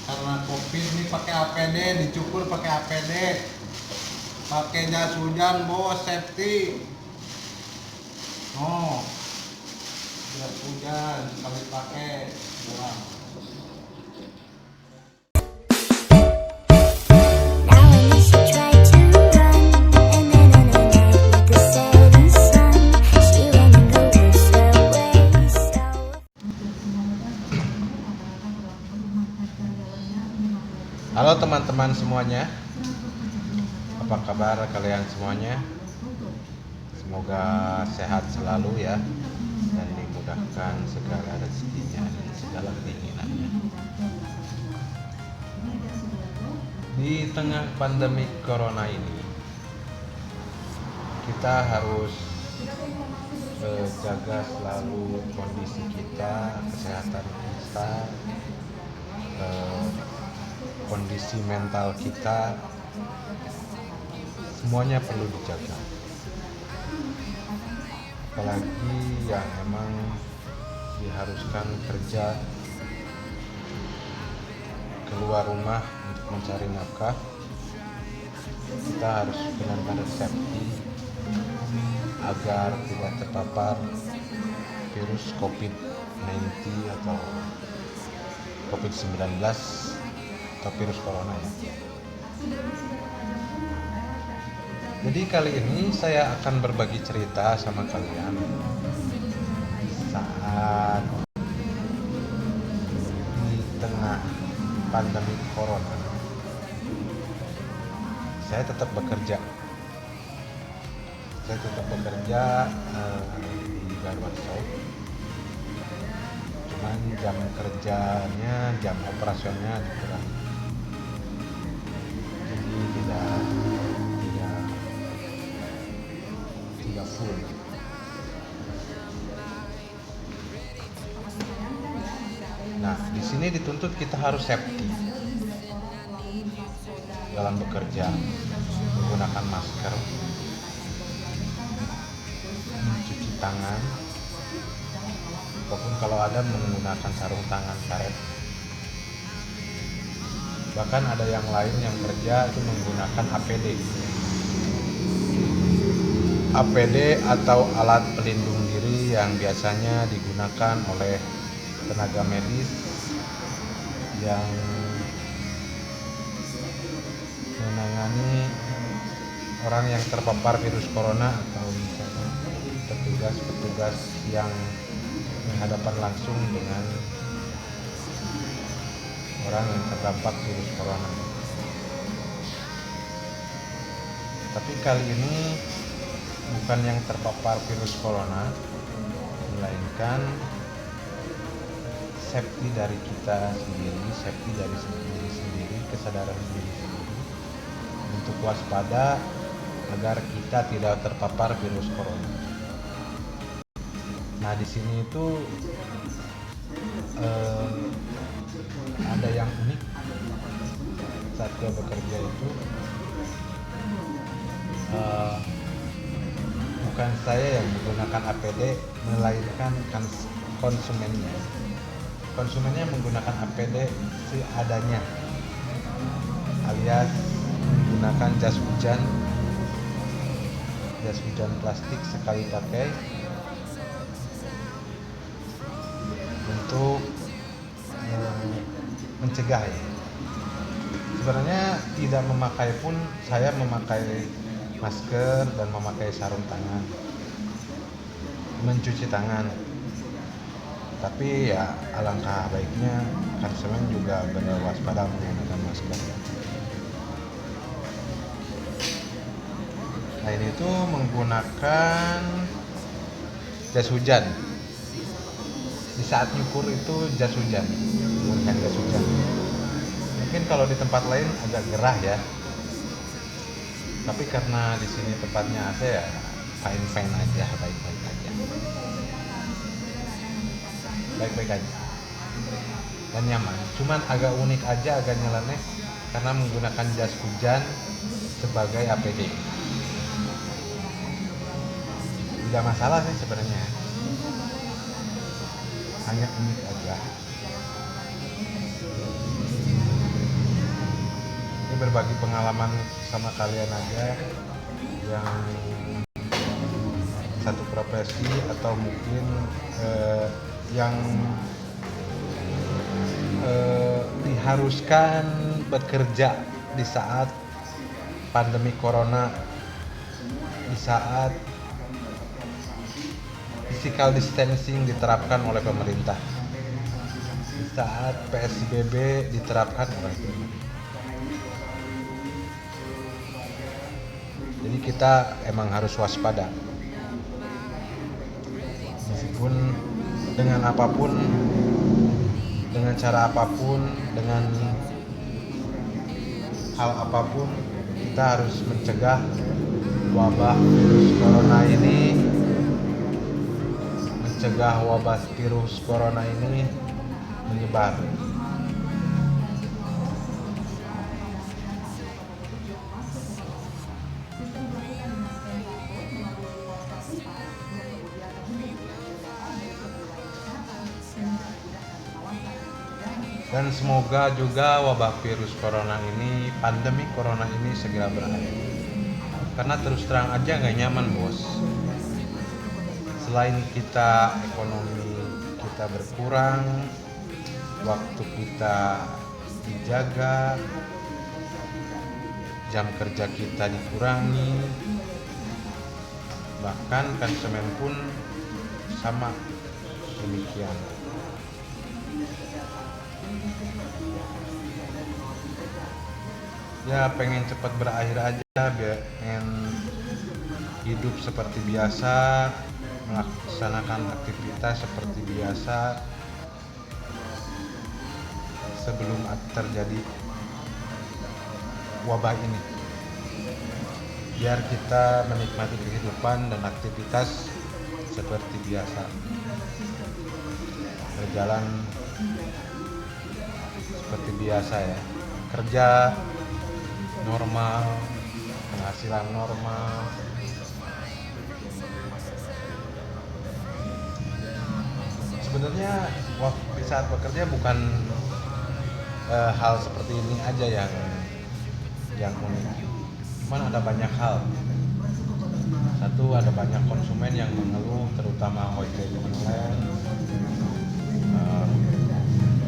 Karena COVID ini pakai APD, dicukur pakai APD, pakai jas hujan bos, safety. Oh, jas hujan sekali pakai buang. Halo teman-teman semuanya, apa kabar kalian semuanya? Semoga sehat selalu ya, dan dimudahkan segala rezekinya dan segala keinginannya. Di tengah pandemi corona ini, kita harus jaga selalu kondisi kita, kesehatan kita, kondisi mental kita, semuanya perlu dijaga. Apalagi yang memang diharuskan kerja keluar rumah untuk mencari nafkah, kita harus benar-benar safety agar tidak terpapar virus COVID-19 atau COVID-19 atau virus corona ya. Jadi kali ini saya akan berbagi cerita sama kalian saat di tengah pandemi corona saya tetap bekerja. Di barbershop. Cuman jam kerjanya, jam operasionalnya dikurangi. Jadi tidak full. Nah, di sini dituntut kita harus safety dalam bekerja, menggunakan masker, mencuci tangan, ataupun kalau ada menggunakan sarung tangan karet. Bahkan ada yang lain yang kerja itu menggunakan APD atau alat pelindung diri yang biasanya digunakan oleh tenaga medis yang menangani orang yang terpapar virus corona atau misalnya petugas yang berhadapan langsung dengan orang yang terdampak virus corona. Tapi kali ini bukan yang terpapar virus corona, melainkan safety dari kita sendiri, safety dari diri sendiri, kesadaran diri sendiri untuk waspada agar kita tidak terpapar virus corona. Nah, di sini itu ada yang unik saat gue bekerja itu, bukan saya yang menggunakan APD, melainkan konsumennya. Konsumennya menggunakan APD seadanya, alias menggunakan jas hujan plastik sekali pakai untuk mencegah ya. Sebenarnya tidak memakai pun, saya memakai masker dan memakai sarung tangan, mencuci tangan. Tapi ya alangkah baiknya konsumen juga berwaspada menggunakan masker. Selain itu menggunakan jas hujan. Di saat nyukur itu jas hujan, menggunakan jas hujan. Mungkin kalau di tempat lain agak gerah ya. Tapi karena di sini tempatnya AC ya fine aja, baik-baik aja dan nyaman. Cuman agak unik aja, agak nyeleneh karena menggunakan jas hujan sebagai APD. Tidak masalah sih sebenarnya, hanya unik aja. berbagi pengalaman sama kalian aja yang satu profesi atau mungkin yang diharuskan bekerja di saat pandemi corona, di saat physical distancing diterapkan oleh pemerintah, di saat PSBB diterapkan oleh pemerintah. Jadi kita emang harus waspada. Meskipun dengan apapun, dengan cara apapun, dengan hal apapun, kita harus mencegah wabah virus corona ini, menyebar. Dan semoga juga wabah virus corona ini, pandemi corona ini segera berakhir. Karena terus terang aja nggak nyaman, bos. Selain kita ekonomi kita berkurang, waktu kita dijaga, jam kerja kita dikurangi, bahkan konsumen pun sama demikian. Ya pengen cepat berakhir aja, biar pengen hidup seperti biasa, melaksanakan aktivitas seperti biasa sebelum terjadi wabah ini, biar kita menikmati kehidupan dan aktivitas seperti biasa, berjalan seperti biasa ya, kerja normal, penghasilan normal. Sebenarnya di saat bekerja bukan hal seperti ini aja yang unik. Cuman ada banyak hal. Satu, ada banyak konsumen yang mengeluh, terutama ojek online,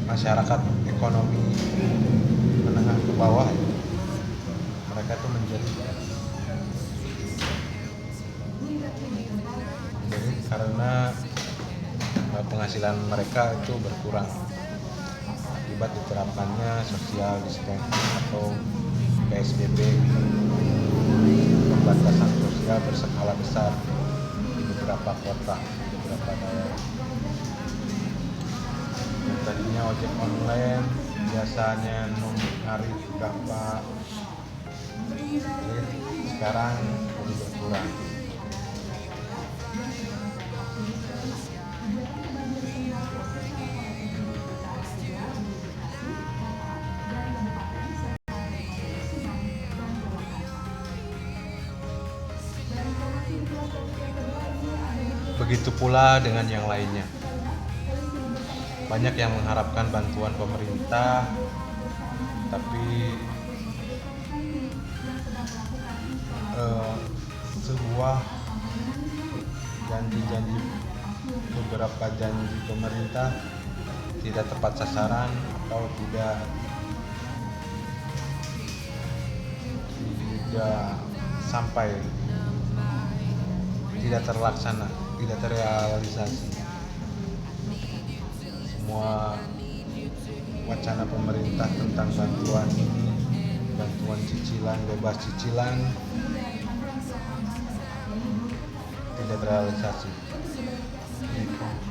masyarakat ekonomi menengah ke bawah. Mereka tuh menjadi karena penghasilan mereka itu berkurang akibat diterapkannya social distancing atau PSBB, pembatasan sosial berskala besar di beberapa kota, di beberapa daerah. Yang tadinya ojek online biasanya hari berapa, sekarang lebih berkurang. Begitu pula dengan yang lainnya. Banyak yang mengharapkan bantuan pemerintah, tapi sebuah janji-janji, beberapa janji pemerintah tidak tepat sasaran atau tidak sampai, tidak terlaksana, tidak terrealisasi. Semua wacana pemerintah tentang bantuan ini, bantuan cicilan, bebas cicilan, tidak terrealisasi.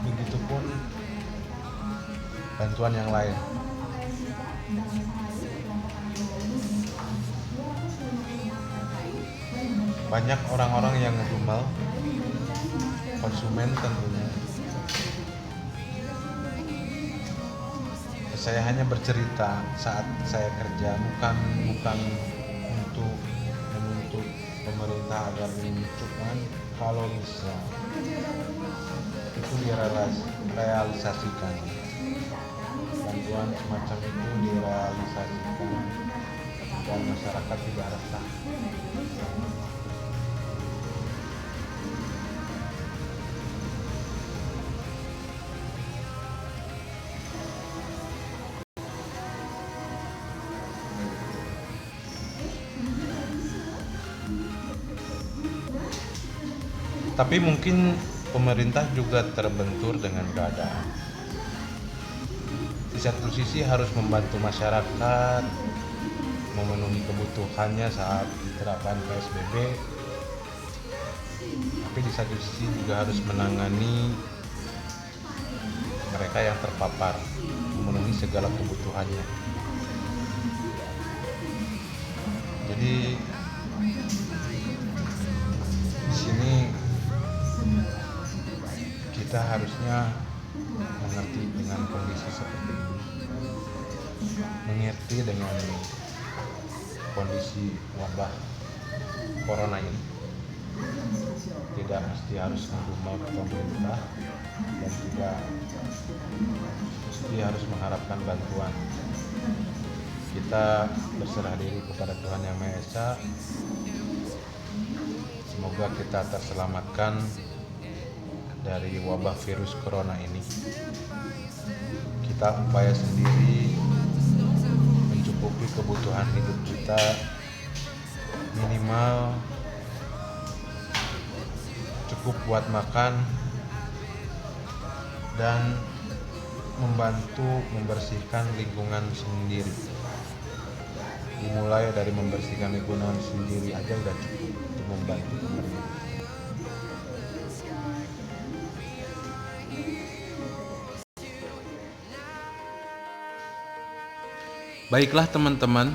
Begitupun bantuan yang lain. Banyak orang-orang yang ngedumel, konsumen tentunya. Saya hanya bercerita saat saya kerja, bukan untuk menuntut pemerintah agar ini, cuman kalau bisa itu direalisasikan, bantuan semacam itu direalisasikan dan masyarakat tidak resah. Tapi mungkin pemerintah juga terbentur dengan keadaan. Di satu sisi harus membantu masyarakat memenuhi kebutuhannya saat diterapkan PSBB, tapi di satu sisi juga harus menangani mereka yang terpapar, memenuhi segala kebutuhannya. Jadi di sini kita harusnya mengerti dengan kondisi seperti ini, mengerti dengan kondisi wabah corona ini. Tidak mesti harus mendumel ke pemerintah dan tidak mesti harus mengharapkan bantuan. Kita berserah diri kepada Tuhan Yang Maha Esa. Semoga kita terselamatkan dari wabah virus corona ini. Kita upaya sendiri mencukupi kebutuhan hidup kita, minimal cukup buat makan dan membantu membersihkan lingkungan sendiri. Dimulai dari membersihkan lingkungan sendiri aja udah cukup untuk membantu pemerintah. Baiklah teman-teman,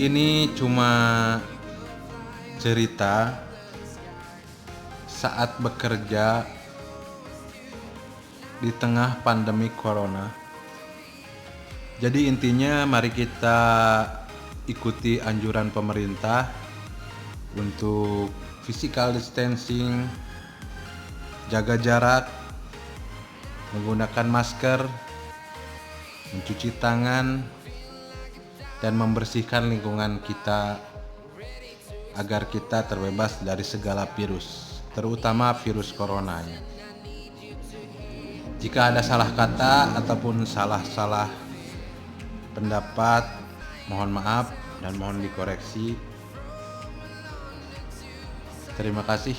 ini cuma cerita saat bekerja di tengah pandemi corona. Jadi intinya mari kita ikuti anjuran pemerintah untuk physical distancing, jaga jarak, menggunakan masker, mencuci tangan, dan membersihkan lingkungan kita agar kita terbebas dari segala virus, terutama virus corona. Jika ada salah kata ataupun salah pendapat, mohon maaf dan mohon dikoreksi. Terima kasih.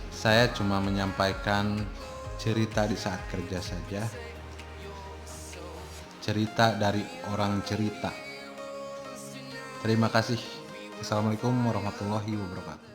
Saya cuma menyampaikan cerita di saat kerja saja. Cerita dari orang cerita. Terima kasih. Assalamualaikum warahmatullahi wabarakatuh.